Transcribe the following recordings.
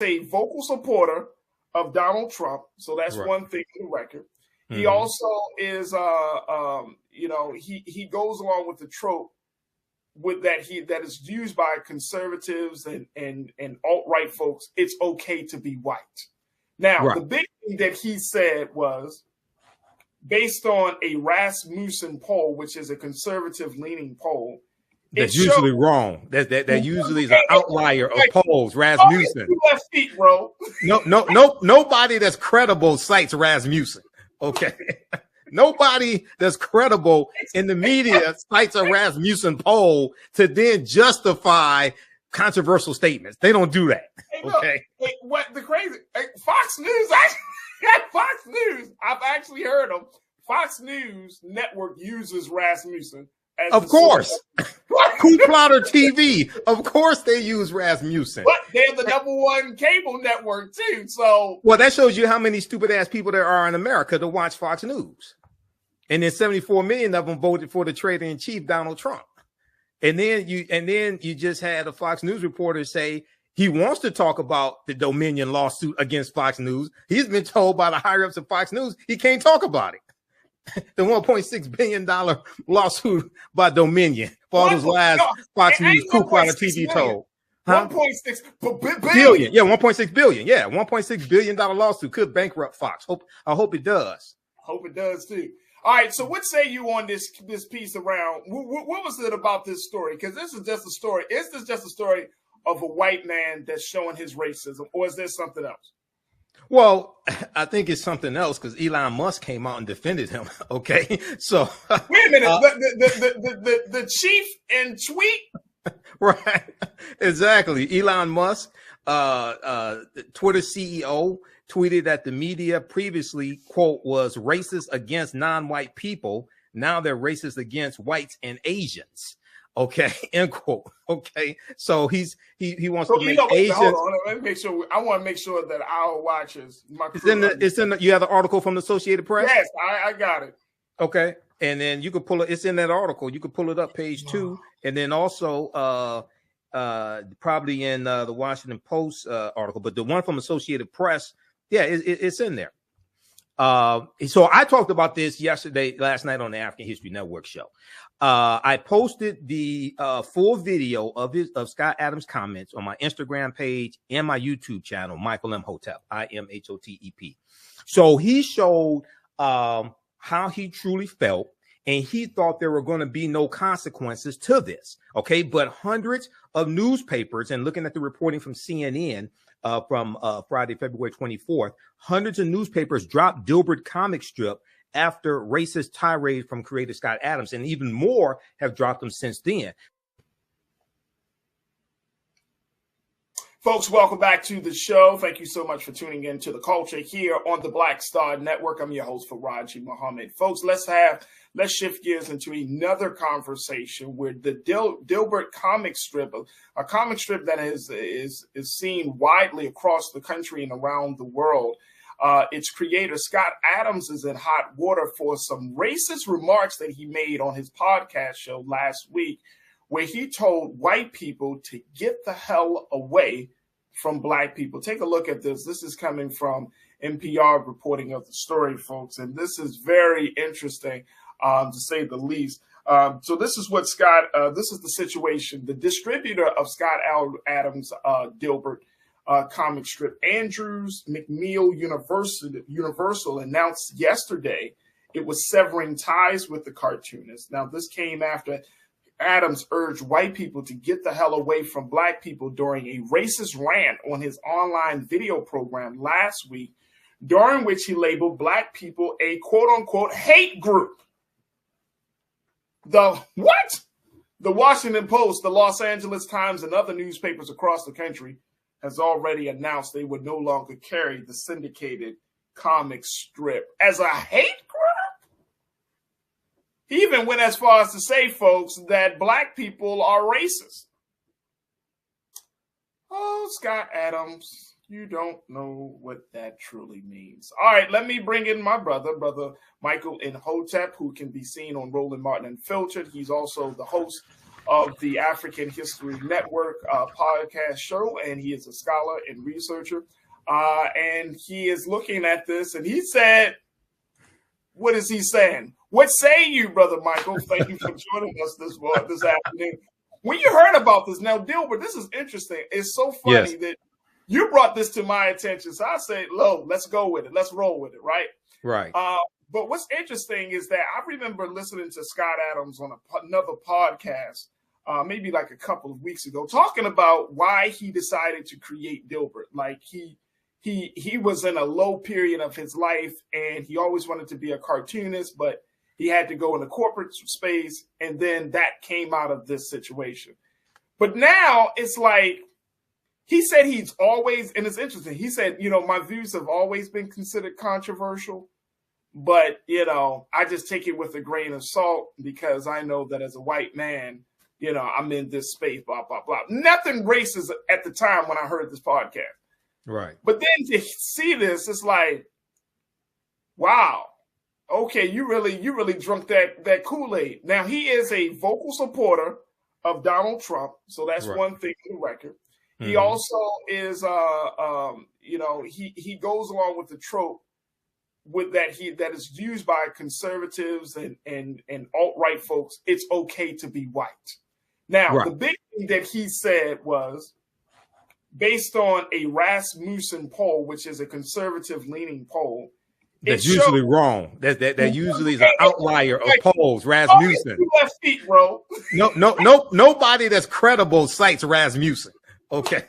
a vocal supporter of Donald Trump, so that's one thing for the record. He also is, he goes along with the trope that is used by conservatives and alt-right folks. It's okay to be white. Now, the big thing that he said was based on a Rasmussen poll, which is a conservative-leaning poll. That's usually wrong. That usually is an outlier of polls. Rasmussen. Left feet, bro. Nobody that's credible cites Rasmussen. Okay. Nobody that's credible in the media cites a Rasmussen poll to then justify controversial statements. They don't do that. Okay. What the crazy Fox News? Fox News. I've actually heard them. Fox News Network uses Rasmussen. Of course. Coup Plotter TV. Of course they use Rasmussen. But they're the #1 cable network too. So that shows you how many stupid ass people there are in America to watch Fox News. And then 74 million of them voted for the traitor-in-chief, Donald Trump. And then you just had a Fox News reporter say he wants to talk about the Dominion lawsuit against Fox News. He's been told by the higher ups of Fox News he can't talk about it. The $1.6 billion lawsuit by Dominion for all those lies Fox News, Coup Plotter TV told. 1.6 billion. Yeah, 1.6 billion. Yeah, $1.6 billion lawsuit could bankrupt Fox. I hope it does. Hope it does too. All right, so what say you on this piece around? What was it about this story? Because this is just a story. Is this just a story of a white man that's showing his racism, or is there something else? Well, I think it's something else because Elon Musk came out and defended him. Okay, so wait a minute. The chief in tweet, right? Exactly. Elon Musk, Twitter CEO, tweeted that the media previously, quote, was racist against non-white people. Now they're racist against whites and Asians. Okay, end quote. Okay, so he wants to make Asians. Hold on, let me make sure. I want to make sure that our watchers, it's in the. You have the article from the Associated Press. Yes, I got it. Okay, and then you can pull it. It's in that article. You can pull it up, page 2, and then also probably in the Washington Post article, but the one from Associated Press, yeah, it's in there. So I talked about this last night on the African History Network show. I posted the full video of Scott Adams' comments on my Instagram page and my YouTube channel, Michael Imhotep, IMHOTEP. So he showed how he truly felt, and he thought there were going to be no consequences to this. Okay, but hundreds of newspapers, and looking at the reporting from CNN from Friday, February 24th, hundreds of newspapers dropped Dilbert comic strip after racist tirade from creator Scott Adams, and even more have dropped them since then. Folks, welcome back to the show. Thank you so much for tuning in to The Culture here on the Black Star Network. I'm your host, Farajii Muhammad. Folks, let's shift gears into another conversation with the Dilbert comic strip, a comic strip that is seen widely across the country and around the world. Its creator, Scott Adams, is in hot water for some racist remarks that he made on his podcast show last week, where he told white people to get the hell away from black people. Take a look at this. This is coming from NPR reporting of the story, folks, and this is very interesting, to say the least. So this is what this is the situation. The distributor of Scott Adams' Dilbert comic strip, Andrews McMeel Universal, announced yesterday it was severing ties with the cartoonist. Now, this came after Adams urged white people to get the hell away from black people during a racist rant on his online video program last week, during which he labeled black people a quote-unquote hate group. The Washington Post, the Los Angeles Times, and other newspapers across the country has already announced they would no longer carry the syndicated comic strip as a hate group. He even went as far as to say, folks, that black people are racist. Oh, Scott Adams, you don't know what that truly means. All right, let me bring in my brother Michael Imhotep, who can be seen on Roland Martin Unfiltered. He's also the host of the African History Network podcast show, and he is a scholar and researcher. And he is looking at this, and he said, what is he saying? What say you, Brother Michael? Thank you for joining us this afternoon. When you heard about this, now, Dilbert, this is interesting. It's so funny that you brought this to my attention. So I said, let's go with it. Let's roll with it, right? Right. But what's interesting is that I remember listening to Scott Adams on another podcast, maybe like a couple of weeks ago, talking about why he decided to create Dilbert. Like he was in a low period of his life, and he always wanted to be a cartoonist, but he had to go in the corporate space, and then that came out of this situation. But now it's like, he said he's always, and it's interesting, he said, my views have always been considered controversial, but, I just take it with a grain of salt because I know that as a white man, I'm in this space, blah, blah, blah. Nothing racist at the time when I heard this podcast. Right. But then to see this, it's like, wow. Okay, you really drunk that Kool-Aid. Now, he is a vocal supporter of Donald Trump, so that's one thing for the record. Mm-hmm. He also is, he goes along with the trope with that is used by conservatives and alt-right folks. It's okay to be white. Now, the big thing that he said was, based on a Rasmussen poll, which is a conservative-leaning poll, that's usually wrong. That usually is an outlier of polls. Rasmussen. Left feet, bro. Nobody that's credible cites Rasmussen. Okay.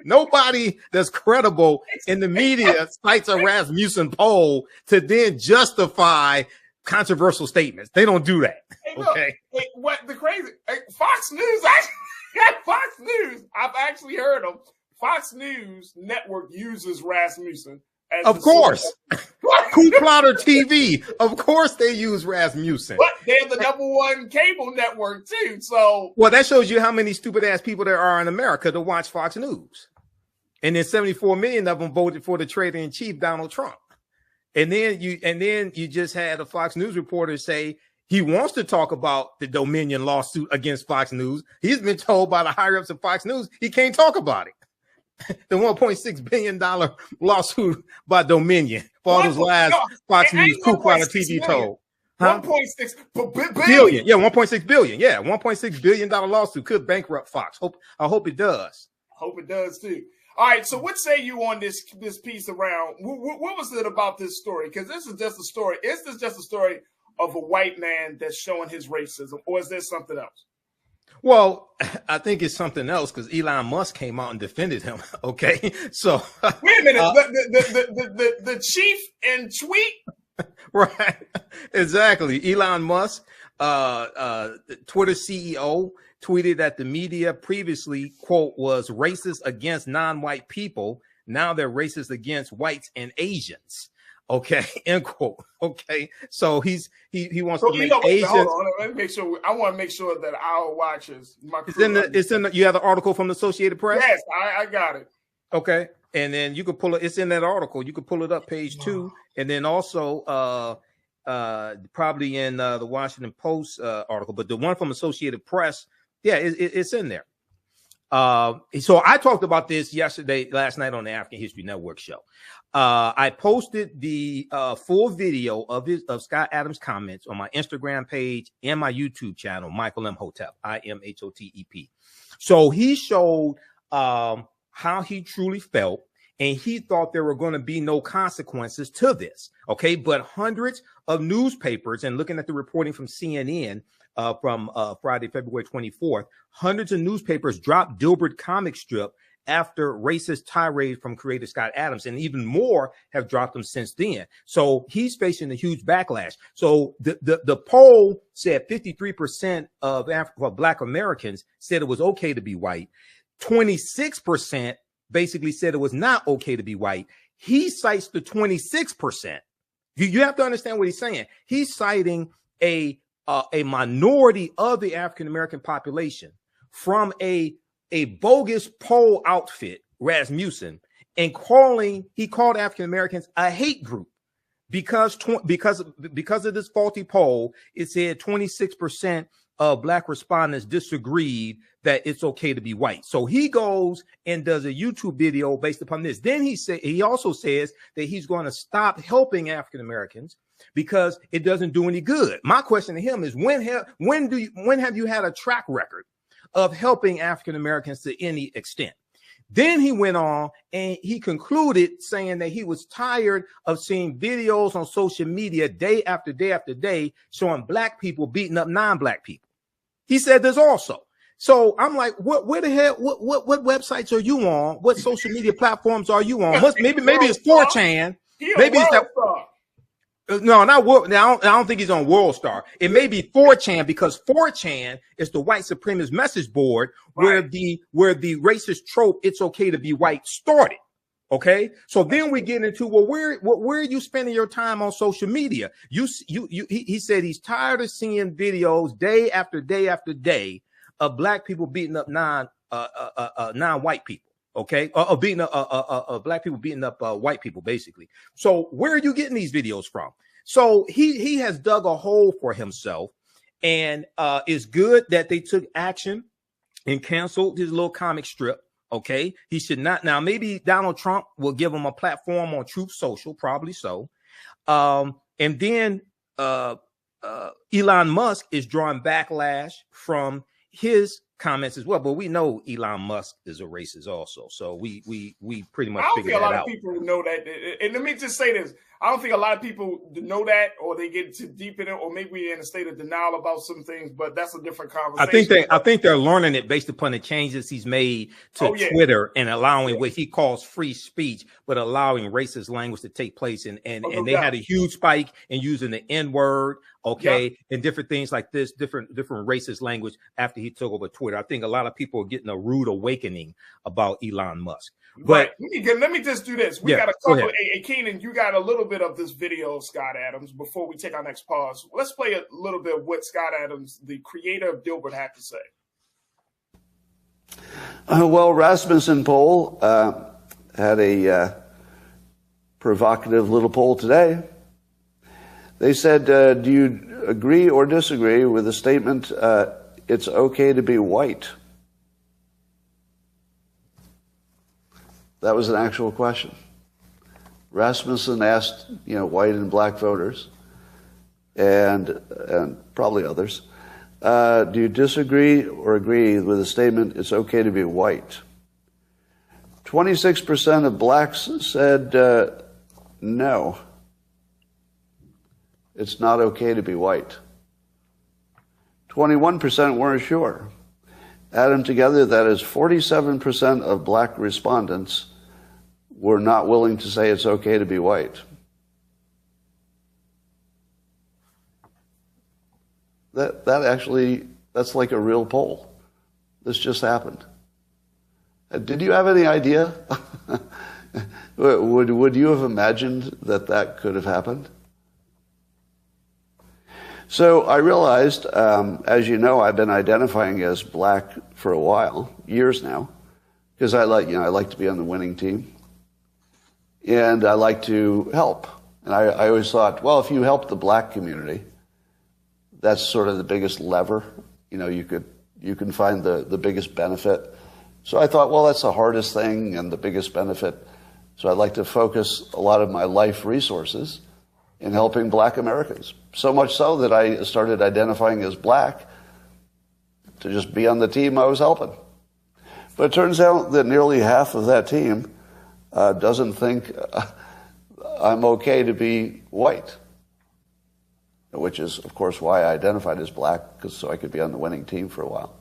Nobody that's credible in the media cites a Rasmussen poll to then justify controversial statements. They don't do that. Okay. What the crazy Fox News? Fox News. I've actually heard them. Fox News Network uses Rasmussen. Of course. Coup Plotter TV. Of course they use Rasmussen. But they're the #1 cable network too. So that shows you how many stupid ass people there are in America to watch Fox News. And then 74 million of them voted for the traitor-in-chief, Donald Trump. And then you just had a Fox News reporter say he wants to talk about the Dominion lawsuit against Fox News. He's been told by the higher ups of Fox News he can't talk about it. The $1.6 billion lawsuit by Dominion for all those lies Fox News, Coup Plotter TV told. 1.6 billion. Yeah, 1.6 billion. Yeah, $1.6 billion lawsuit could bankrupt Fox. I hope it does. Hope it does too. All right, so what say you on this piece around? What was it about this story? Because this is just a story. Is this just a story of a white man that's showing his racism, or is there something else? Well, I think it's something else because Elon Musk came out and defended him. Okay, so wait a minute, the chief in tweet, right? Exactly. Elon Musk, Twitter CEO, tweeted that the media previously, quote, was racist against non-white people. Now they're racist against whites and Asians. Okay, end quote. Okay, so he wants to make Asians. Hold on, let me make sure. I want to make sure that our watchers, it's in the. You have the article from the Associated Press. Yes, I got it. Okay, and then you can pull it. It's in that article. You can pull it up, page 2, and then also probably in the Washington Post article, but the one from Associated Press, it's in there. So I talked about this last night on the African History Network show. I posted the full video of Scott Adams' comments on my Instagram page and my YouTube channel, Michael Imhotep, IMHOTEP. So he showed how he truly felt, and he thought there were going to be no consequences to this. Okay, but hundreds of newspapers, and looking at the reporting from CNN from Friday, February 24th, hundreds of newspapers dropped Dilbert comic strip after racist tirade from creator Scott Adams, and even more have dropped them since then. So he's facing a huge backlash. So the poll said 53% of Black Americans said it was okay to be white. 26% basically said it was not okay to be white. He cites the 26%. You have to understand what he's saying. He's citing a minority of the African-American population from a bogus poll outfit, Rasmussen, and he called African-Americans a hate group because of this faulty poll. It said 26% of black respondents disagreed that it's okay to be white. So he goes and does a YouTube video based upon this. Then he also says that he's going to stop helping African Americans because it doesn't do any good. My question to him is, when have you had a track record of helping African Americans to any extent? Then he went on and he concluded saying that he was tired of seeing videos on social media day after day after day showing black people beating up non-black people. He said this also. So I'm like, where the hell, what websites are you on? What social media platforms are you on? Maybe it's 4chan. Maybe it's that. No, not World. Now, I don't think he's on World Star. It may be 4chan, because 4chan is the white supremacist message board where the racist trope "it's okay to be white" started. Okay, so then we get into, well, where are you spending your time on social media? He said he's tired of seeing videos day after day after day of black people beating up non-white people. Okay, beating up black people beating up white people, basically. So where are you getting these videos from? So he has dug a hole for himself, and it's good that they took action and canceled his little comic strip. Okay, he should not. Now, maybe Donald Trump will give him a platform on Truth Social, probably so. And then Elon Musk is drawing backlash from his comments as well, but we know Elon Musk is a racist also, so we pretty much figured that out. I don't think a lot of people know that, and let me just say this: I don't think a lot of people know that, or they get too deep in it, or maybe we're in a state of denial about some things. But that's a different conversation. I think they're learning it based upon the changes he's made to Twitter and allowing what he calls free speech, but allowing racist language to take place. And they had a huge spike in using the N-word, and different things like this, different racist language after he took over Twitter. I think a lot of people are getting a rude awakening about Elon Musk. But let me just do this. We got a couple. Hey, Keenan, you got a little bit of this video of Scott Adams before we take our next pause. Let's play a little bit of what Scott Adams, the creator of Dilbert, had to say. Well, Rasmussen poll had a provocative little poll today. They said, do you agree or disagree with the statement, it's okay to be white? That was an actual question. Rasmussen asked, white and black voters, and probably others, do you disagree or agree with the statement, it's okay to be white? 26% of blacks said no. It's not okay to be white. 21% weren't sure. Add them together, that is 47% of black respondents were not willing to say it's okay to be white. That's like a real poll. This just happened. Did you have any idea? Would you have imagined that could have happened? So I realized, as you know, I've been identifying as black for a while, years now, because I like to be on the winning team, and I like to help. And I always thought, well, if you help the black community, that's sort of the biggest lever. You can find the biggest benefit. So I thought, well, that's the hardest thing and the biggest benefit. So I'd like to focus a lot of my life resources in helping black Americans. So much so that I started identifying as black to just be on the team I was helping. But it turns out that nearly half of that team doesn't think I'm okay to be white, which is, of course, why I identified as black, so I could be on the winning team for a while.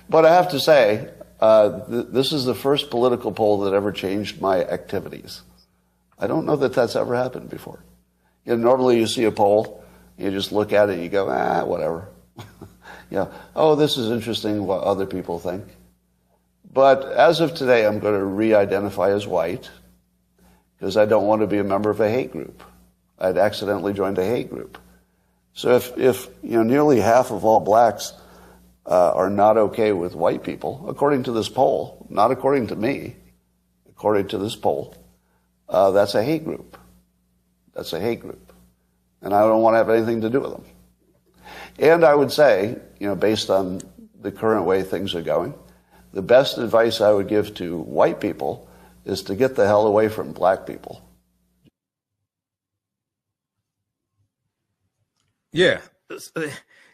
But I have to say, this is the first political poll that ever changed my activities. I don't know that that's ever happened before. Normally you see a poll, you just look at it and you go, whatever. Oh, this is interesting what other people think. But as of today, I'm going to re-identify as white because I don't want to be a member of a hate group. I'd accidentally joined a hate group. So if nearly half of all blacks are not okay with white people, according to this poll, not according to me, according to this poll, that's a hate group. That's a hate group. And I don't want to have anything to do with them. And I would say, based on the current way things are going, the best advice I would give to white people is to get the hell away from black people. Yeah,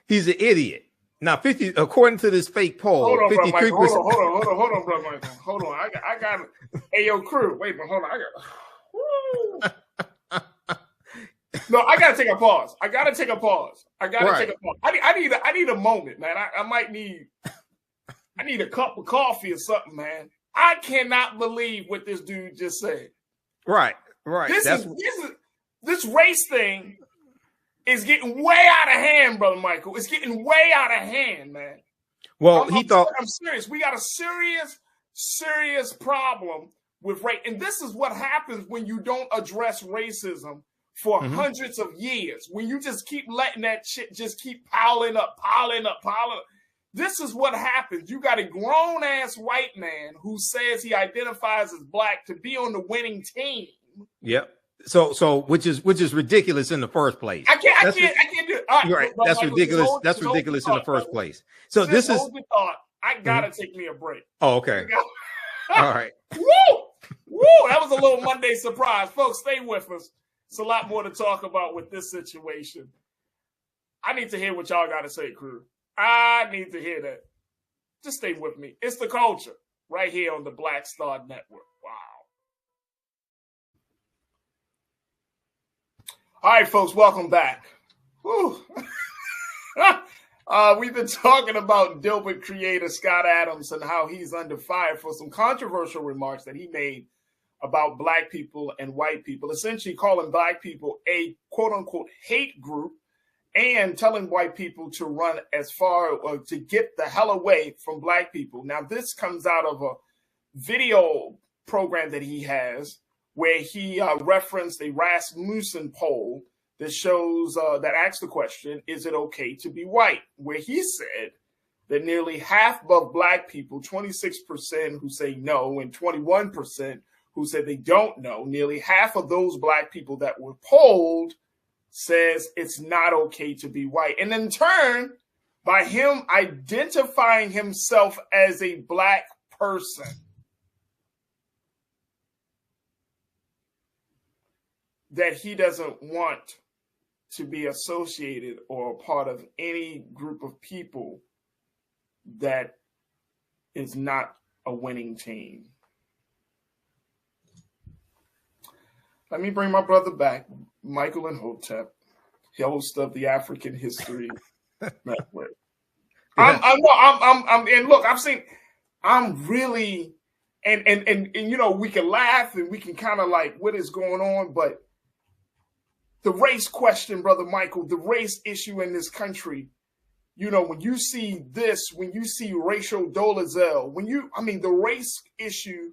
he's an idiot. Now, according to this fake poll, 53%. Hold on, brother Michael. Hold on. I got hey, yo, crew. Wait, but hold on. No, I gotta take a pause. I gotta take a pause. I need a moment, man. I need a cup of coffee or something, man. I cannot believe what this dude just said. Right. This race thing is getting way out of hand, brother Michael. It's getting way out of hand, man. Well, I'm serious. We got a serious problem with race. And this is what happens when you don't address racism for hundreds of years. When you just keep letting that shit just keep piling up. This is what happens. You got a grown-ass white man who says he identifies as black to be on the winning team. Yep. So which is ridiculous in the first place. I can't do it. All right, you're right. That's ridiculous. That's ridiculous in the first place. So this is thought. I gotta take me a break. Oh, okay. All right. Woo! That was a little Monday surprise. Folks, stay with us. It's a lot more to talk about with this situation. I need to hear what y'all gotta say, crew. I need to hear that. Just stay with me. It's the culture right here on the Black Star Network. Wow. All right, folks, welcome back. We've been talking about Dilbert creator Scott Adams and how he's under fire for some controversial remarks that he made about black people and white people, essentially calling black people a quote-unquote hate group and telling white people to run as far or to get the hell away from black people. Now, this comes out of a video program that he has where he referenced a Rasmussen poll that shows, that asks the question, is it okay to be white? Where he said that nearly half of black people, 26% who say no and 21% who said they don't know, nearly half of those black people that were polled says it's not okay to be white. And in turn, by him identifying himself as a black person, that he doesn't want to be associated or a part of any group of people that is not a winning team. Let me bring my brother back, Michael Imhotep, host of the African History Network. And look, I'm really, and you know, we can laugh and we can kind of like, what is going on? But the race question, brother Michael, the race issue in this country, you know, when you see this, when you see racial dolezal, the race issue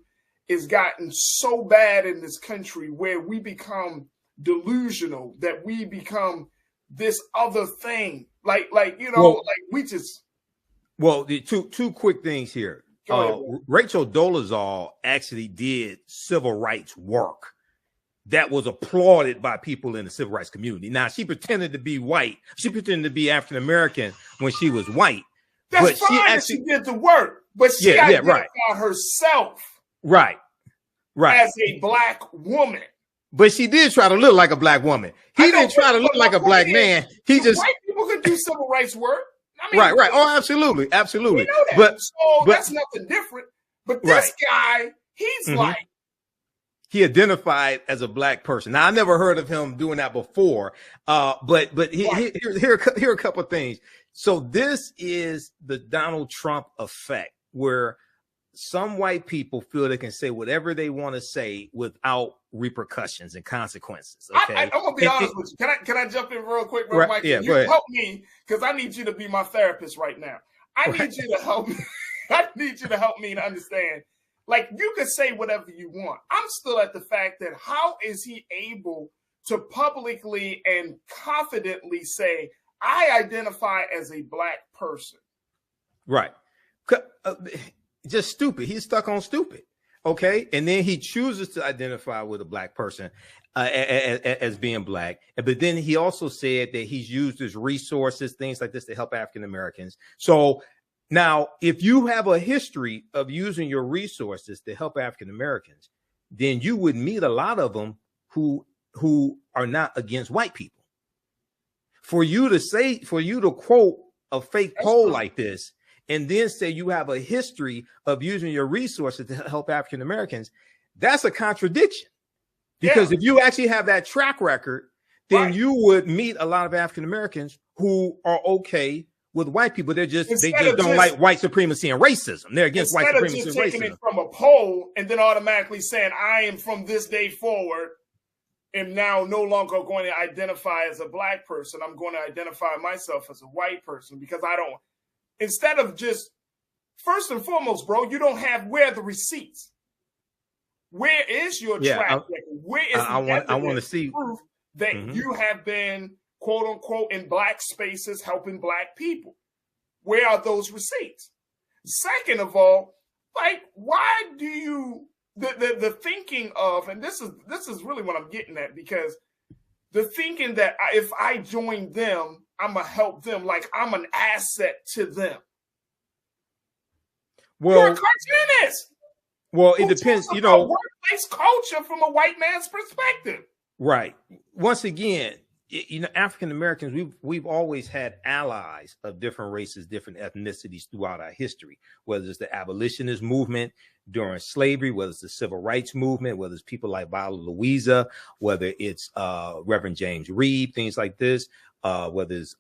has gotten so bad in this country where we become delusional, that we become this other thing. Like we just. Well, the two quick things here. Rachel Dolezal actually did civil rights work that was applauded by people in the civil rights community. Now, she pretended to be white. She pretended to be African American when she was white. That's fine that she did the work, but she identified herself right as a black woman. But she did try to look like a black woman. He didn't try to look like a black man. He just white people could do civil rights work. Right. Oh, absolutely. We know that. But that's nothing different. But this guy, he's like, he identified as a black person. Now, I never heard of him doing that before. But here are a couple of things. So this is the Donald Trump effect, where some white people feel they can say whatever they want to say without repercussions and consequences. Okay, I'm gonna be honest with you. Can I jump in real quick, bro, Mike? Yeah, you help me, because I need you to be my therapist right now. I need you to help me. I need you to help me to understand. Like, you can say whatever you want. I'm still at the fact that how is he able to publicly and confidently say, I identify as a black person? Right. Just stupid. He's stuck on stupid. Okay. And then he chooses to identify with a black person as being black. But then he also said that he's used his resources, things like this, to help African Americans. So now, if you have a history of using your resources to help African Americans, then you would meet a lot of them who are not against white people. For you to quote a fake poll like this and then say you have a history of using your resources to help African Americans, that's a contradiction. Because if you actually have that track record, then you would meet a lot of African Americans who are okay with white people. They just don't like white supremacy and racism. They're against white supremacy and racism. Instead of just taking it from a poll and then automatically saying, I am from this day forward, am now no longer going to identify as a black person. I'm going to identify myself as a white person because I don't. Instead of just, first and foremost, bro, you don't have, where are the receipts? Where is your track record? Where is I want to see proof that you have been, quote unquote, in black spaces helping black people? Where are those receipts? Second of all, like, why do you the thinking of, and this is really what I'm getting at, because the thinking that if I join them, I'm gonna help them, like I'm an asset to them. Well, you're a cartoonist. Well, it depends, you know, workplace culture from a white man's perspective. Right. Once again, you know, African Americans, we've always had allies of different races, different ethnicities throughout our history, whether it's the abolitionist movement during slavery, whether it's the civil rights movement, whether it's people like Viola Louisa, whether it's Reverend James Reeb, things like this, whether it's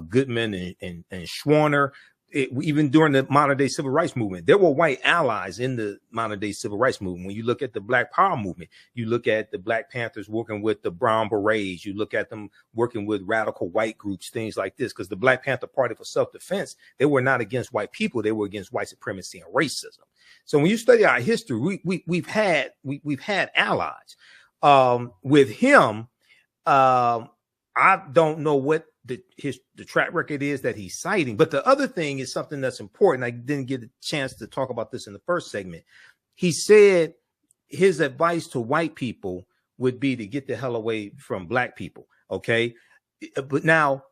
Goodman and Schwerner. Even during the modern day civil rights movement, there were white allies in the modern day civil rights movement. When you look at the Black Power movement, you look at the Black Panthers working with the Brown Berets, you look at them working with radical white groups, things like this, because the Black Panther Party for self-defense, they were not against white people, they were against white supremacy and racism. So when you study our history, we've had allies. With him, I don't know what the track record is that he's citing. But the other thing is something that's important. I didn't get a chance to talk about this in the first segment. He said his advice to white people would be to get the hell away from black people. Okay. But now,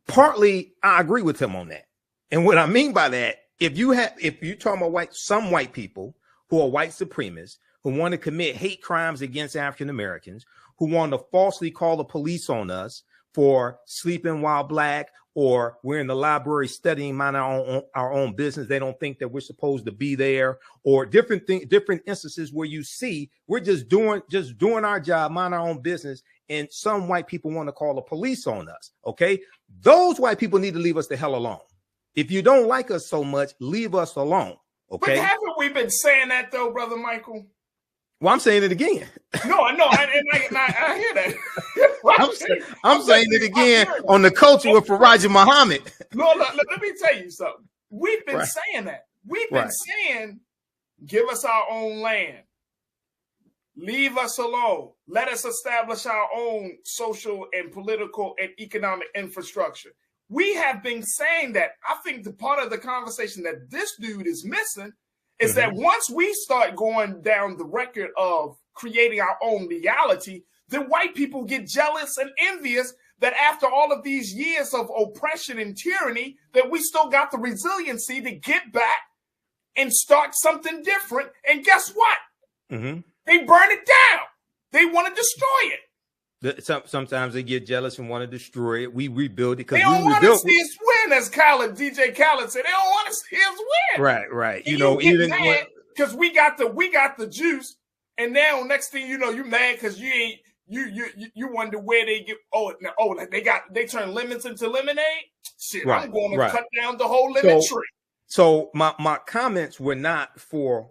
partly I agree with him on that. And what I mean by that, if you're talking about some white people who are white supremacists, who want to commit hate crimes against African Americans, who want to falsely call the police on us for sleeping while black, or we're in the library studying, mind our own business. They don't think that we're supposed to be there, or different instances where you see we're just doing our job, mind our own business, and some white people want to call the police on us. Okay, those white people need to leave us the hell alone. If you don't like us so much, leave us alone. Okay. But haven't we been saying that though, Brother Michael? Well, I'm saying it again. No, I know. I hear that. I'm saying it again on the culture with Farajii Muhammad. No, let me tell you something. We've been saying that. We've been saying, give us our own land. Leave us alone. Let us establish our own social and political and economic infrastructure. We have been saying that. I think the part of the conversation that this dude is missing is that once we start going down the record of creating our own reality, then white people get jealous and envious that after all of these years of oppression and tyranny, that we still got the resiliency to get back and start something different. And guess what? They burn it down. They want to destroy it. Sometimes they get jealous and want to destroy it. We rebuild it because they don't want to see us win, as DJ Khaled said. They don't want to see us win. Right. And you know, even because we got the juice, and now next thing you know, you mad because you wonder where they get. They turn lemons into lemonade. Shit, I'm going to cut down the whole lemon tree. So my comments were not for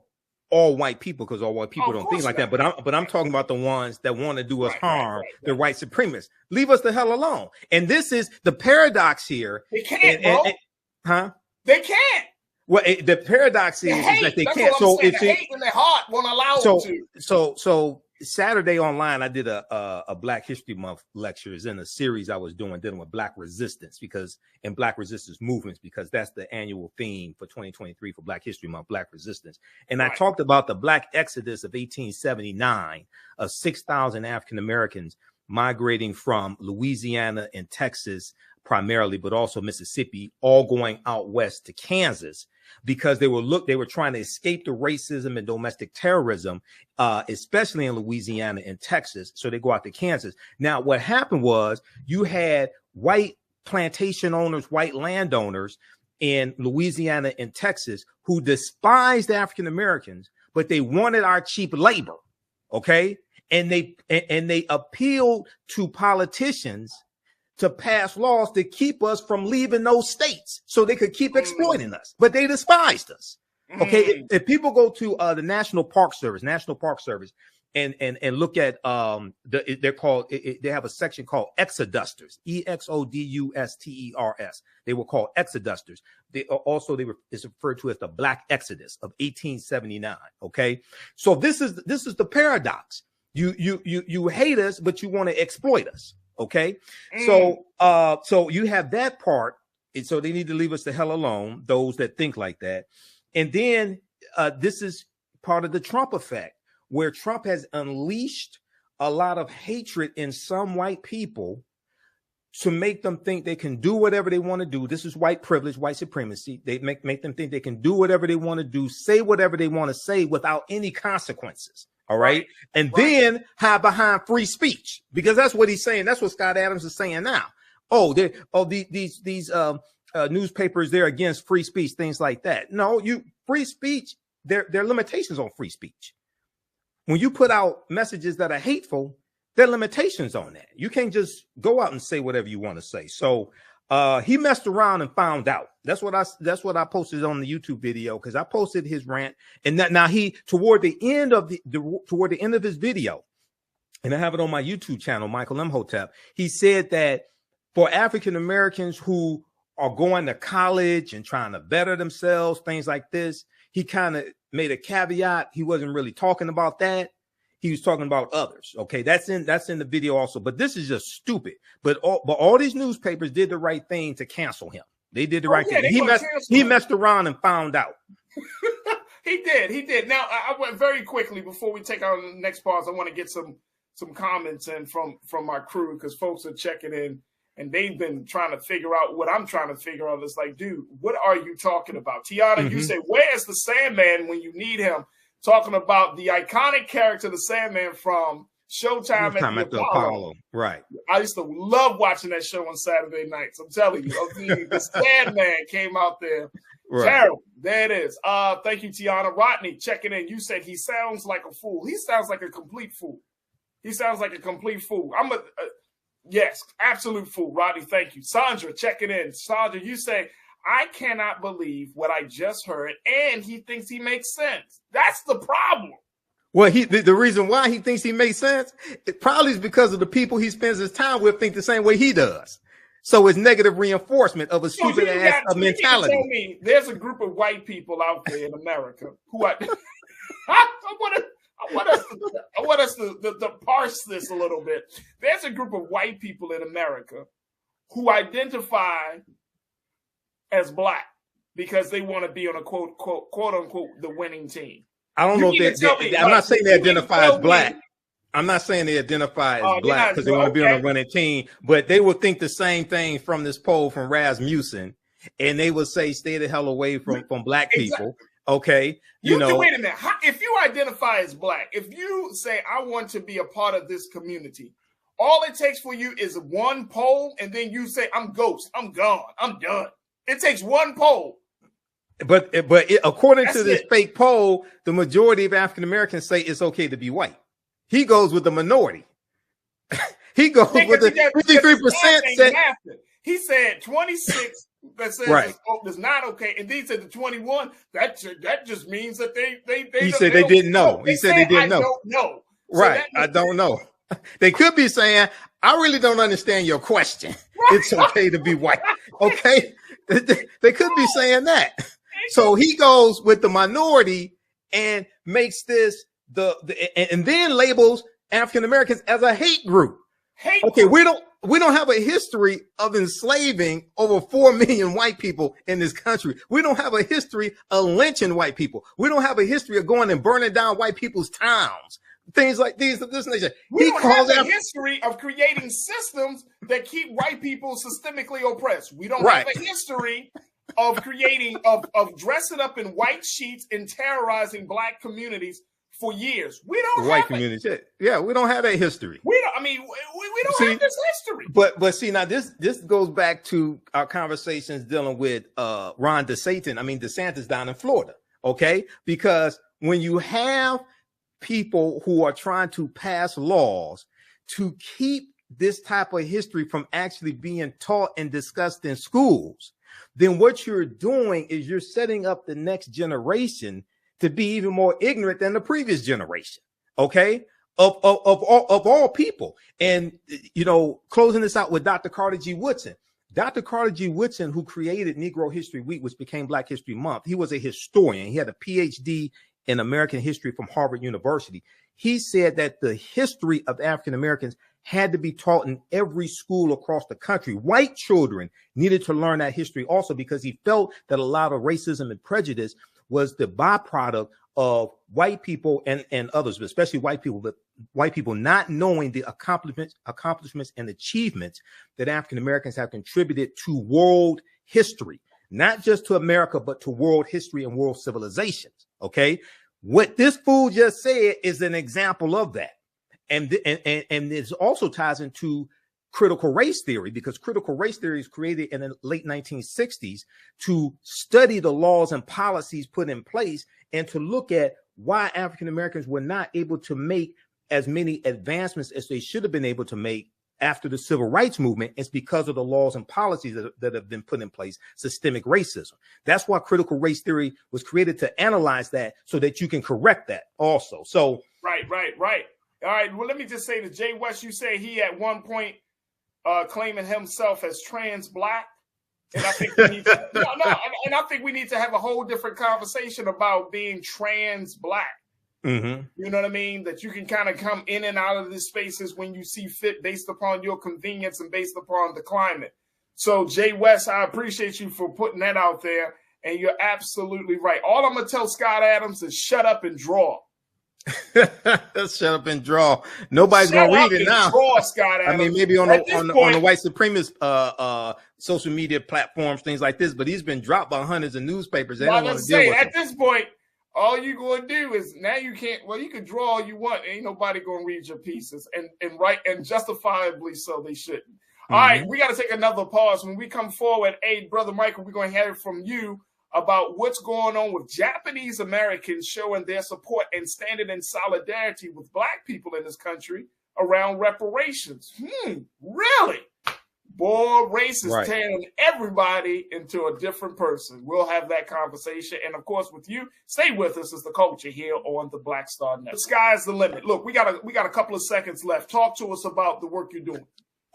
all white people, because all white people don't think like that. But I'm talking about the ones that want to do us harm, the white supremacists. Leave us the hell alone. And this is the paradox here. They can't, bro. They can't. Well, the paradox is that they can't. So if the hate in their heart won't allow them to. So Saturday online, I did a Black History Month lectures in a series I was doing dealing with Black resistance and Black resistance movements, because that's the annual theme for 2023 for Black History Month, Black resistance. And I talked about the Black Exodus of 1879 of 6,000 African Americans migrating from Louisiana and Texas primarily, but also Mississippi, all going out west to Kansas, because they were trying to escape the racism and domestic terrorism, especially in Louisiana and Texas. So they go out to Kansas. Now, what happened was you had white plantation owners, white landowners in Louisiana and Texas who despised African Americans, but they wanted our cheap labor. Okay. And they appealed to politicians to pass laws to keep us from leaving those states so they could keep exploiting us, but they despised us. Okay. If people go to the National Park Service, and look at they're called, they have a section called exodusters, EXODUSTERS. They were called exodusters. It's referred to as the Black Exodus of 1879. Okay. So this is the paradox. You hate us, but you want to exploit us. Okay. So you have that part. And so they need to leave us the hell alone, those that think like that. And then this is part of the Trump effect, where Trump has unleashed a lot of hatred in some white people to make them think they can do whatever they want to do. This is white privilege, white supremacy. They make them think they can do whatever they want to do, say whatever they want to say without any consequences. All right. And then hide behind free speech, because that's what he's saying. That's what Scott Adams is saying now. These newspapers, they're against free speech, things like that. No, free speech, there are limitations on free speech. When you put out messages that are hateful, there are limitations on that. You can't just go out and say whatever you want to say. So he messed around and found out. That's what I posted on the YouTube video, because I posted his rant. And now toward the end of his video, and I have it on my YouTube channel, Michael Imhotep, he said that for African Americans who are going to college and trying to better themselves, things like this, he kind of made a caveat. He wasn't really talking about that. He was talking about others. Okay, that's in the video also. But this is just stupid. But all these newspapers did the right thing to cancel him. They did the right thing. He messed around and found out. He did. Now, I went very quickly before we take our next pause. I want to get some comments in from my crew, because folks are checking in and they've been trying to figure out what I'm trying to figure out. It's like, dude, what are you talking about? Tiana, you say, where's the Sandman when you need him? Talking about the iconic character, the Sandman from Showtime at the Apollo. Right. I used to love watching that show on Saturday nights. I'm telling you, the Sandman came out there. Right. Terrible. There it is. Thank you, Tiana. Rodney, checking in. You said he sounds like a fool. He sounds like a complete fool. Yes, absolute fool. Rodney, thank you. Sandra, checking in. Sandra, you say, I cannot believe what I just heard, and he thinks he makes sense. That's the problem. Well, the reason why he thinks he makes sense, it probably is because of the people he spends his time with think the same way he does. So it's negative reinforcement of a stupid ass mentality. Tell me, there's a group of white people out there in America who I want us to parse this a little bit. There's a group of white people in America who identify as black because they want to be on a quote unquote the winning team. I don't know if I'm not saying they identify as black. I'm not saying they identify as black because they want to be on a winning team, but they would think the same thing from this poll from Rasmussen, and they would say stay the hell away from black people. Okay, wait a minute. If you identify as black, if you say I want to be a part of this community, all it takes for you is one poll, and then you say I'm ghost, I'm gone, I'm done. It takes one poll. But according to this fake poll, the majority of African Americans say it's okay to be white. He goes with the minority. He goes with the 53%. He said 26 that says it's not okay, and then said the 21. That just means that they He said they didn't know. He said they didn't know. Don't know. Right. I don't know. They could be saying, I really don't understand your question. Right. It's okay to be white. Okay. They could be saying that. So he goes with the minority and makes this and then labels African Americans as a hate group. Okay, we don't have a history of enslaving over 4 million white people in this country. We don't have a history of lynching white people. We don't have a history of going and burning down white people's towns. Things like these of this nature. We don't have a history of creating systems that keep white people systemically oppressed. We don't have a history of creating of dressing up in white sheets and terrorizing black communities for years. We don't white have communities. Yeah, we don't have that history. We don't. I mean, we don't have this history. But see, now this goes back to our conversations dealing with Ron DeSantis down in Florida. Okay, because when you have people who are trying to pass laws to keep this type of history from actually being taught and discussed in schools, then what you're doing is you're setting up the next generation to be even more ignorant than the previous generation, okay, of all people. And, closing this out with Dr. Carter G. Woodson. Dr. Carter G. Woodson, who created Negro History Week, which became Black History Month, he was a historian. He had a PhD in American history from Harvard University. He said that the history of African Americans had to be taught in every school across the country. White children needed to learn that history also, because he felt that a lot of racism and prejudice was the byproduct of white people and others, but especially white people not knowing the accomplishments and achievements that African Americans have contributed to world history, not just to America, but to world history and world civilizations. Okay. What this fool just said is an example of that. And this also ties into critical race theory, because critical race theory is created in the late 1960s to study the laws and policies put in place and to look at why African Americans were not able to make as many advancements as they should have been able to make after the civil rights movement. It's because of the laws and policies that have been put in place, systemic racism. That's why critical race theory was created, to analyze that so that you can correct that also. So Right. All right. Well, let me just say to Jay West, you say he at one point claiming himself as trans black. And I think we need to, and I think we need to have a whole different conversation about being trans black. Mm-hmm. You know what I mean? That you can kind of come in and out of these spaces when you see fit, based upon your convenience and based upon the climate. So, Jay West, I appreciate you for putting that out there. And you're absolutely right. All I'm going to tell Scott Adams is shut up and draw. Shut up and draw. Nobody's going to read it now. Draw, Scott Adams. I mean, maybe on the white supremacist social media platforms, things like this, but he's been dropped by hundreds of newspapers. They don't want to deal with at this point, all you're going to do is, now you can't, well, you can draw all you want. Ain't nobody going to read your pieces, and right, and justifiably so, they shouldn't. All right, we got to take another pause. When we come forward, hey, Brother Michael, we're going to hear from you about what's going on with Japanese Americans showing their support and standing in solidarity with Black people in this country around reparations. Really? Boy, race is tearing everybody into a different person. We'll have that conversation. And of course, with you, stay with us as the culture here on the Black Star Network. The sky's the limit. Look, we got a couple of seconds left. Talk to us about the work you're doing.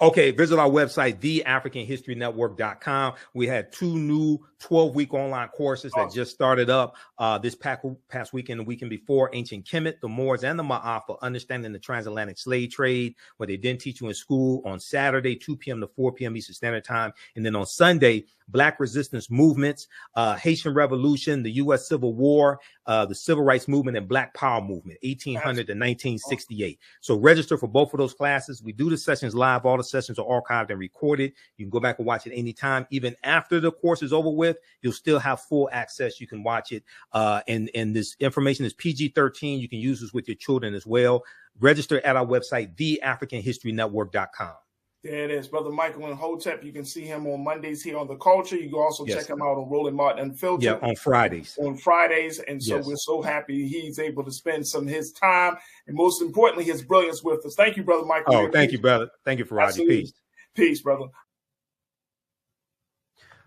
Okay, visit our website, theafricanhistorynetwork.com. We had 2 new 12-week online courses that just started up this past weekend, the weekend before. Ancient Kemet, the Moors, and the Ma'af for understanding the transatlantic slave trade, where they didn't teach you in school, on Saturday, 2 p.m. to 4 p.m. Eastern Standard Time. And then on Sunday, Black resistance movements, Haitian Revolution, the U.S. Civil War, the Civil Rights Movement, and Black Power Movement, 1800 to 1968. So register for both of those classes. We do the sessions live. All the sessions are archived and recorded. You can go back and watch it anytime. Even after the course is over with, you'll still have full access. You can watch it. And this information is PG-13. You can use this with your children as well. Register at our website, theafricanhistorynetwork.com. There it is, Brother Michael Imhotep. You can see him on Mondays here on The Culture. You can also check him out on Roland Martin Unfiltered. Yeah, on Fridays. And so we're so happy he's able to spend some of his time and, most importantly, his brilliance with us. Thank you, Brother Michael. Oh, thank you, brother. Thank you, Farajii. Peace. Peace, brother.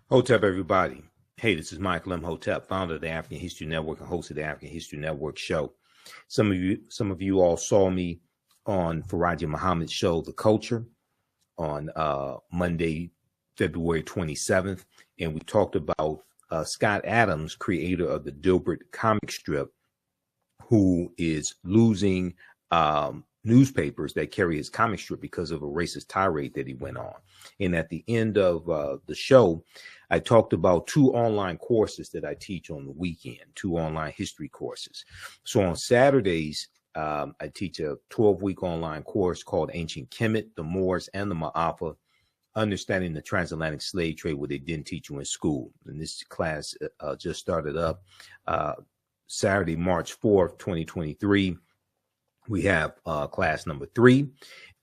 Hotep, everybody. Hey, this is Michael Imhotep, founder of the African History Network and host of the African History Network show. Some of you all saw me on Farajii Muhammad's show, The Culture, on Monday, February 27th, and we talked about Scott Adams, creator of the Dilbert comic strip, who is losing newspapers that carry his comic strip because of a racist tirade that he went on. And at the end of the show, I talked about 2 online courses that I teach on the weekend, 2 online history courses. So on Saturdays, I teach a 12-week online course called Ancient Kemet, the Moors, and the Ma'afa, Understanding the Transatlantic Slave Trade, what they didn't teach you in school. And this class just started up Saturday, March 4th, 2023. We have class number 3,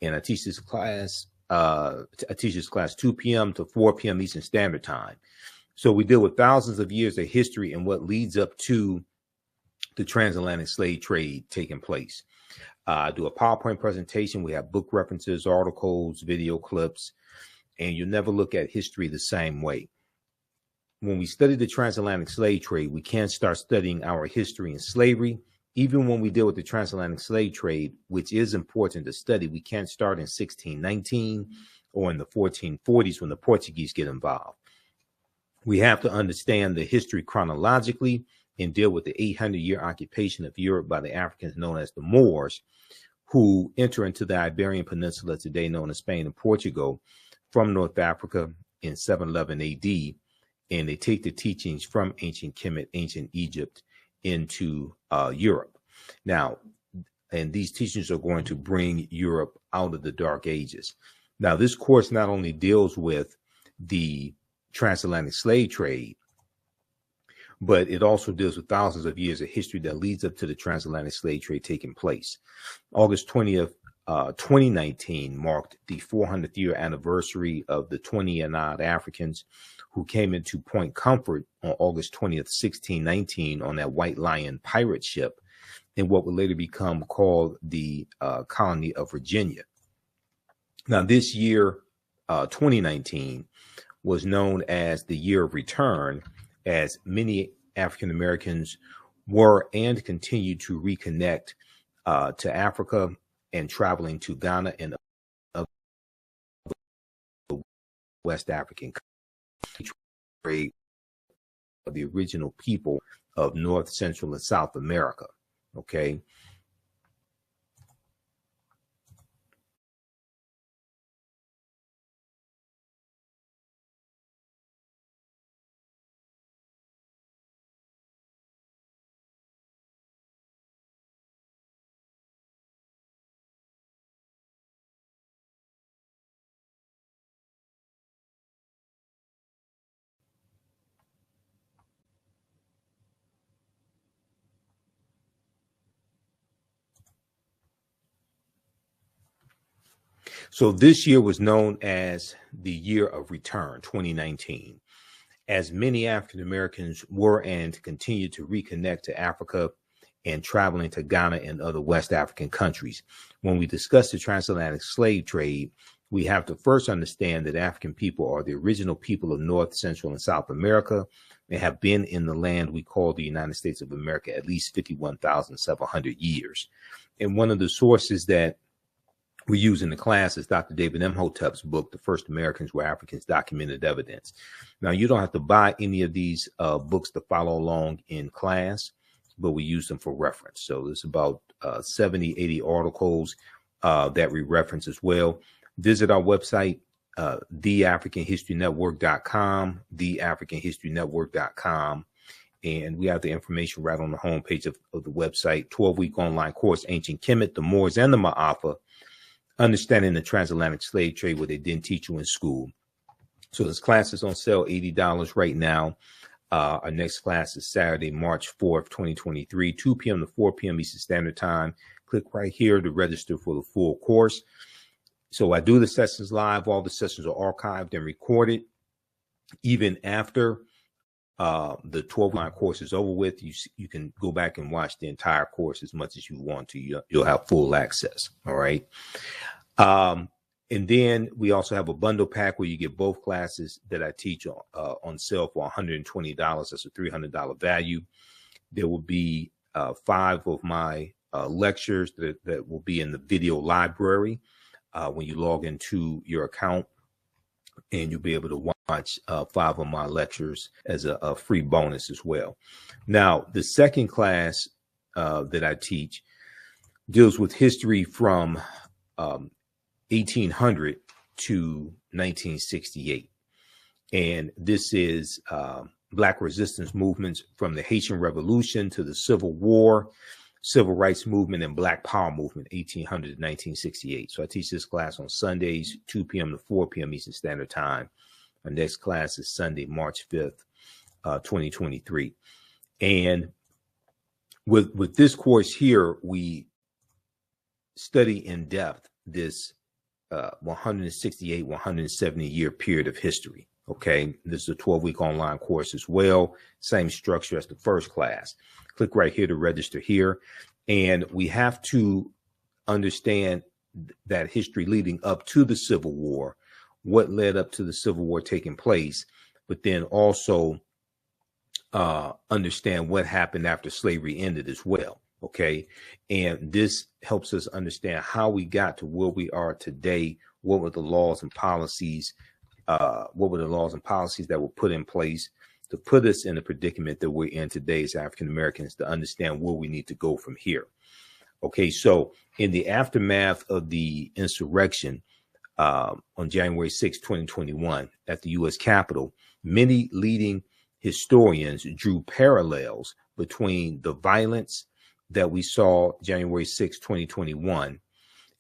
and I teach this class 2 p.m. to 4 p.m. Eastern Standard Time. So we deal with thousands of years of history and what leads up to the transatlantic slave trade taking place. I do a PowerPoint presentation. We have book references, articles, video clips, and you'll never look at history the same way. When we study the transatlantic slave trade, we can't start studying our history in slavery. Even when we deal with the transatlantic slave trade, which is important to study, we can't start in 1619 or in the 1440s when the Portuguese get involved. We have to understand the history chronologically and deal with the 800-year occupation of Europe by the Africans known as the Moors, who enter into the Iberian Peninsula, today known as Spain and Portugal, from North Africa in 711 AD, and they take the teachings from ancient Kemet, ancient Egypt, into Europe. Now, and these teachings are going to bring Europe out of the Dark Ages. Now, this course not only deals with the transatlantic slave trade, but it also deals with thousands of years of history that leads up to the transatlantic slave trade taking place. August 20th, 2019 marked the 400th year anniversary of the 20 and odd Africans who came into Point Comfort on August 20th, 1619 on that White Lion pirate ship in what would later become called the colony of Virginia. Now, this year, 2019, was known as the year of return, as many African Americans were and continue to reconnect to Africa and traveling to Ghana and other West African countries, of the original people of North, Central, and South America. Okay. So this year was known as the year of return, 2019, as many African Americans were and continue to reconnect to Africa and traveling to Ghana and other West African countries. When we discuss the transatlantic slave trade, we have to first understand that African people are the original people of North, Central, and South America and have been in the land we call the United States of America at least 51,700 years. And one of the sources that we use in the class is Dr. David Imhotep's book, The First Americans Were Africans, Documented Evidence. Now, you don't have to buy any of these books to follow along in class, but we use them for reference. So there's about 70, 80 articles that we reference as well. Visit our website, theafricanhistorynetwork.com, theafricanhistorynetwork.com. And we have the information right on the homepage of the website. 12-week online course, Ancient Kemet, the Moors, and the Ma'afa, Understanding the Transatlantic Slave Trade, what they didn't teach you in school. So this class is on sale, $80 right now. Our next class is Saturday, March 4th, 2023, 2 p.m. to 4 p.m. Eastern Standard Time. Click right here to register for the full course. So I do the sessions live. All the sessions are archived and recorded. Even after the 12-line course is over with, you can go back and watch the entire course as much as you want to. You'll have full access. All right. And then we also have a bundle pack where you get both classes that I teach on sale for $120. That's a $300 value. There will be 5 of my lectures that will be in the video library when you log into your account, and you'll be able to watch 5 of my lectures as a free bonus as well. Now, the second class that I teach deals with history from 1800 to 1968. And this is Black resistance movements from the Haitian Revolution to the Civil War, Civil Rights Movement, and Black Power Movement, 1800 to 1968. So I teach this class on Sundays, 2 p.m. to 4 p.m. Eastern Standard Time. Our next class is Sunday, March 5th, 2023. And with this course here, we study in depth this 168, 170 year period of history. Okay, this is a 12-week online course as well. Same structure as the first class. Click right here to register here. And we have to understand that history leading up to the Civil War, what led up to the Civil War taking place, but then also understand what happened after slavery ended as well. Okay, and this helps us understand how we got to where we are today. What were the laws and policies? What were the laws and policies that were put in place to put us in the predicament that we're in today as African Americans, to understand where we need to go from here. Okay, so in the aftermath of the insurrection on January 6, 2021 at the U.S. Capitol, many leading historians drew parallels between the violence that we saw January 6, 2021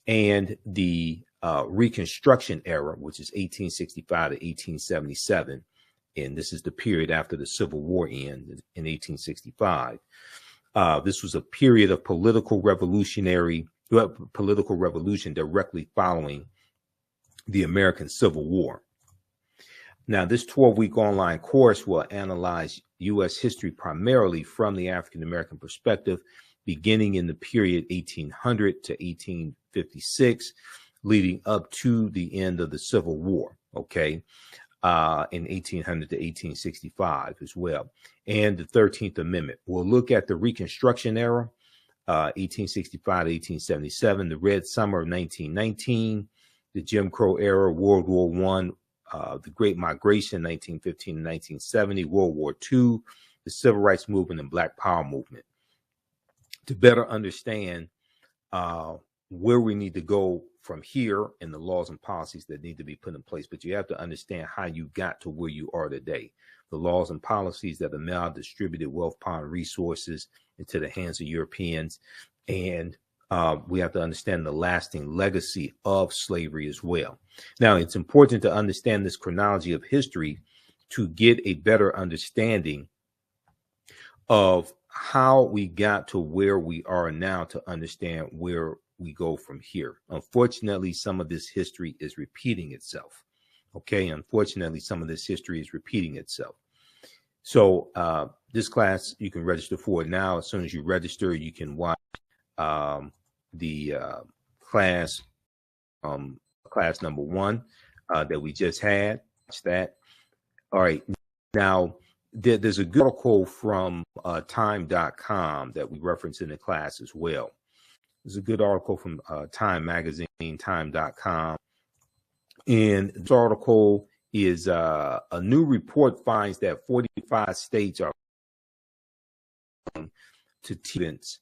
and the Reconstruction era, which is 1865 to 1877. And this is the period after the Civil War ended in 1865. This was a period of political revolution directly following the American Civil War. Now, this 12-week online course will analyze U.S. history primarily from the African American perspective, beginning in the period 1800 to 1856, leading up to the end of the Civil War, okay, in 1800 to 1865 as well, and the 13th Amendment. We'll look at the Reconstruction era, 1865 to 1877, the Red Summer of 1919, the Jim Crow era, World War I, the Great Migration, 1915 to 1970, World War II, the Civil Rights Movement, and Black Power Movement. To better understand where we need to go from here and the laws and policies that need to be put in place, but you have to understand how you got to where you are today. The laws and policies that have now distributed wealth, power, and resources into the hands of Europeans. And we have to understand the lasting legacy of slavery as well. Now, it's important to understand this chronology of history to get a better understanding of how we got to where we are now, to understand where we go from here. Unfortunately, some of this history is repeating itself. Okay, unfortunately, some of this history is repeating itself. So this class, you can register for it now. As soon as you register, you can watch the class number 1 that we just had. Watch that. All right. Now, there's a good article from time.com that we reference in the class as well. There's a good article from Time Magazine, time.com. And this article is a new report finds that 45 states are to students.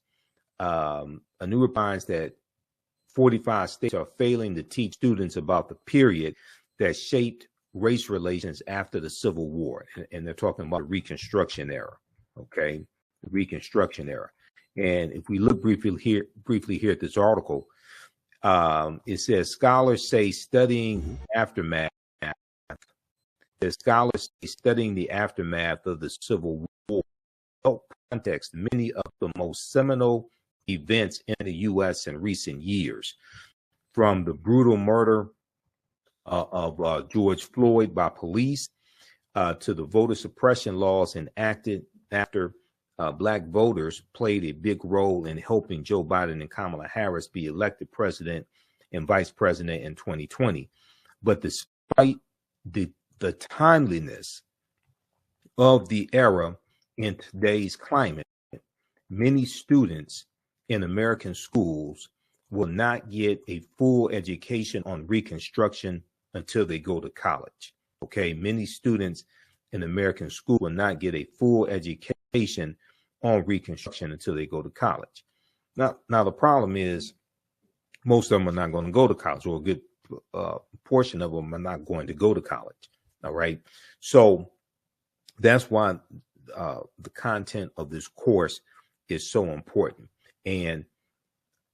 A new report finds that 45 states are failing to teach students about the period that shaped race relations after the Civil War. And they're talking about the Reconstruction era. Okay, the Reconstruction era. And if we look briefly here at this article, it says scholars say studying the aftermath of the Civil War help context many of the most seminal events in the U.S. in recent years, from the brutal murder of George Floyd by police to the voter suppression laws enacted after Black voters played a big role in helping Joe Biden and Kamala Harris be elected president and vice president in 2020. But despite the timeliness of the era in today's climate, many students in American schools will not get a full education on Reconstruction until they go to college. Okay, many students in American school will not get a full education on Reconstruction until they go to college. Now the problem is most of them are not going to go to college, or a good portion of them are not going to go to college. All right. So that's why the content of this course is so important. And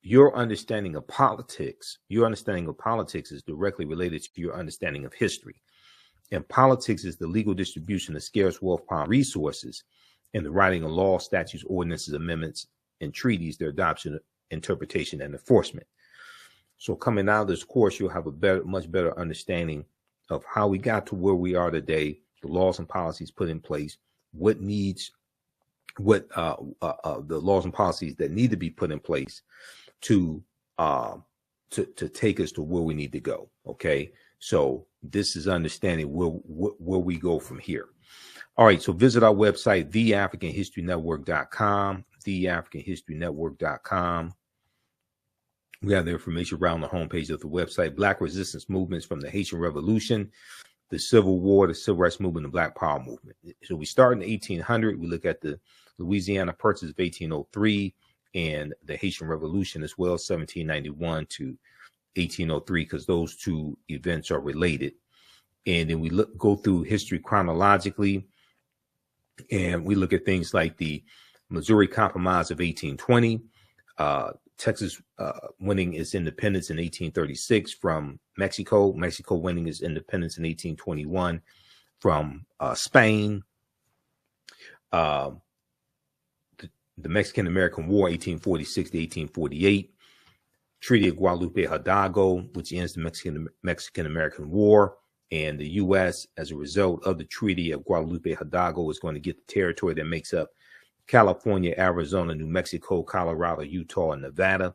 your understanding of politics is directly related to your understanding of history. And politics is the legal distribution of scarce wealth, power, resources, and the writing of laws, statutes, ordinances, amendments, and treaties, their adoption, interpretation, and enforcement. So coming out of this course, you'll have a much better understanding of how we got to where we are today, the laws and policies put in place, the laws and policies that need to be put in place to take us to where we need to go. Okay, so this is understanding where we go from here. All right, so visit our website, theafricanhistorynetwork.com, theafricanhistorynetwork.com. We have the information around the homepage of the website. Black resistance movements from the Haitian Revolution, the Civil War, the Civil Rights Movement, the Black Power Movement. So we start in 1800. We look at the Louisiana Purchase of 1803 and the Haitian Revolution as well, 1791 to 1803, because those two events are related. And then we go through history chronologically, and we look at things like the Missouri Compromise of 1820, Texas winning its independence in 1836 from Mexico, Mexico winning its independence in 1821 from Spain, the Mexican-American War, 1846 to 1848, Treaty of Guadalupe Hidalgo, which ends the Mexican-American War, and the U.S., as a result of the Treaty of Guadalupe Hidalgo, is going to get the territory that makes up California, Arizona, New Mexico, Colorado, Utah, and Nevada.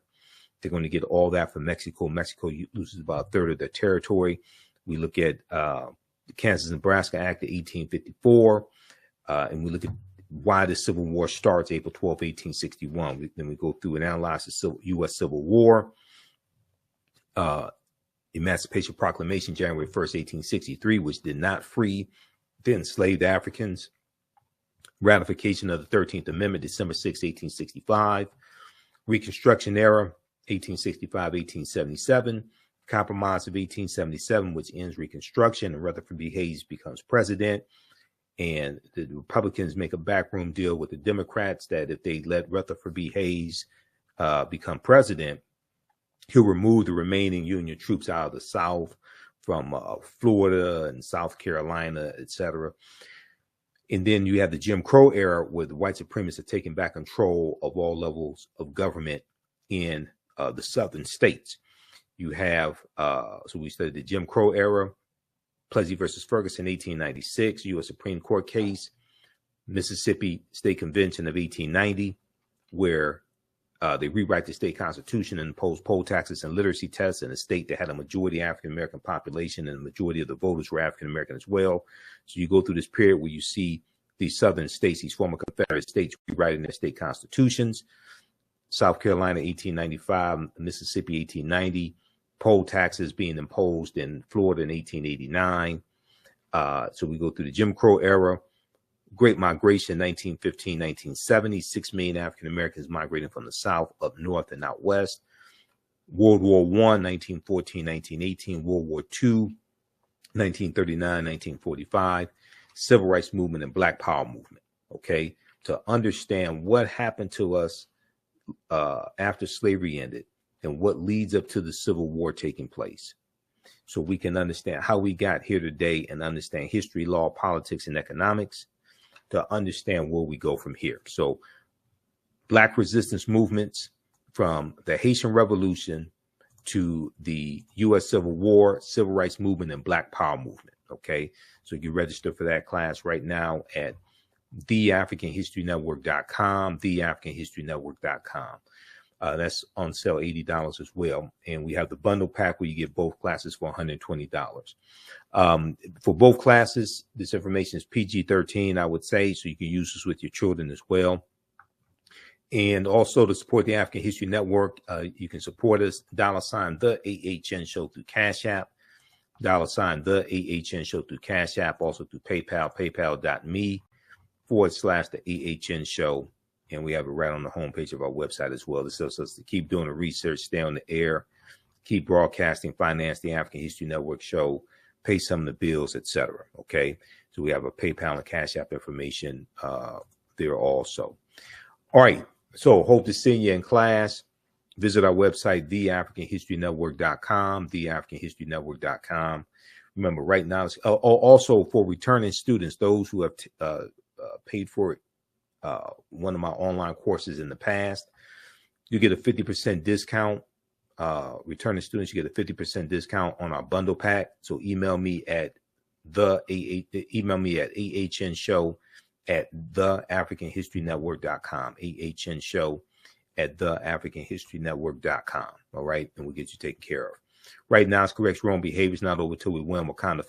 They're going to get all that from Mexico. Mexico loses about a third of their territory. We look at the Kansas-Nebraska Act of 1854, and we look at why the Civil War starts April 12, 1861. Then we go through and analyze the U.S. Civil War, Emancipation Proclamation, January 1st, 1863, which did not free the enslaved Africans. Ratification of the 13th Amendment, December 6, 1865. Reconstruction era, 1865, 1877. Compromise of 1877, which ends Reconstruction, and Rutherford B. Hayes becomes president. And the Republicans make a backroom deal with the Democrats that if they let Rutherford B. Hayes become president, he'll remove the remaining Union troops out of the South from Florida and South Carolina, etc. And then you have the Jim Crow era, where the white supremacists are taking back control of all levels of government in the southern states. You have, so we studied the Jim Crow era, Plessy versus Ferguson, 1896, U.S. Supreme Court case, Mississippi State Convention of 1890, where they rewrite the state constitution and impose poll taxes and literacy tests in a state that had a majority African-American population, and the majority of the voters were African-American as well. So you go through this period where you see these southern states, these former Confederate states, rewriting their state constitutions. South Carolina, 1895, Mississippi, 1890, poll taxes being imposed in Florida in 1889. So we go through the Jim Crow era, Great Migration, 1915, 1970, 6 million African-Americans migrating from the South up north and out west. World War I, 1914, 1918, World War II, 1939, 1945, Civil Rights Movement and Black Power Movement, okay? To understand what happened to us after slavery ended and what leads up to the Civil War taking place. So we can understand how we got here today and understand history, law, politics, and economics to understand where we go from here. So Black resistance movements from the Haitian Revolution to the U.S. Civil War, Civil Rights Movement, and Black Power Movement, okay? So you register for that class right now at theafricanhistorynetwork.com, theafricanhistorynetwork.com. That's on sale, $80 as well. And we have the bundle pack where you get both classes for $120. For both classes, this information is PG-13, I would say, so you can use this with your children as well. And also to support the African History Network, you can support us, $the AHN Show through Cash App, $the AHN Show through Cash App, also through PayPal, paypal.me/the AHN Show. And we have it right on the homepage of our website as well. This helps us to keep doing the research, stay on the air, keep broadcasting, finance the African History Network show, pay some of the bills, etc. Okay, so we have a PayPal and Cash App information there also. All right, so hope to see you in class. Visit our website, theafricanhistorynetwork.com, theafricanhistorynetwork.com. Remember, right now, also for returning students, those who have paid for one of my online courses in the past, you get a 50% discount. Returning students, you get a 50% discount on our bundle pack. So email me at ahnshow@theafricanhistorynetwork.com, ahnshow@theafricanhistorynetwork.com. All right, and we'll get you taken care of. Right now, it's correct wrong behavior is not over till we win. Wakanda forever.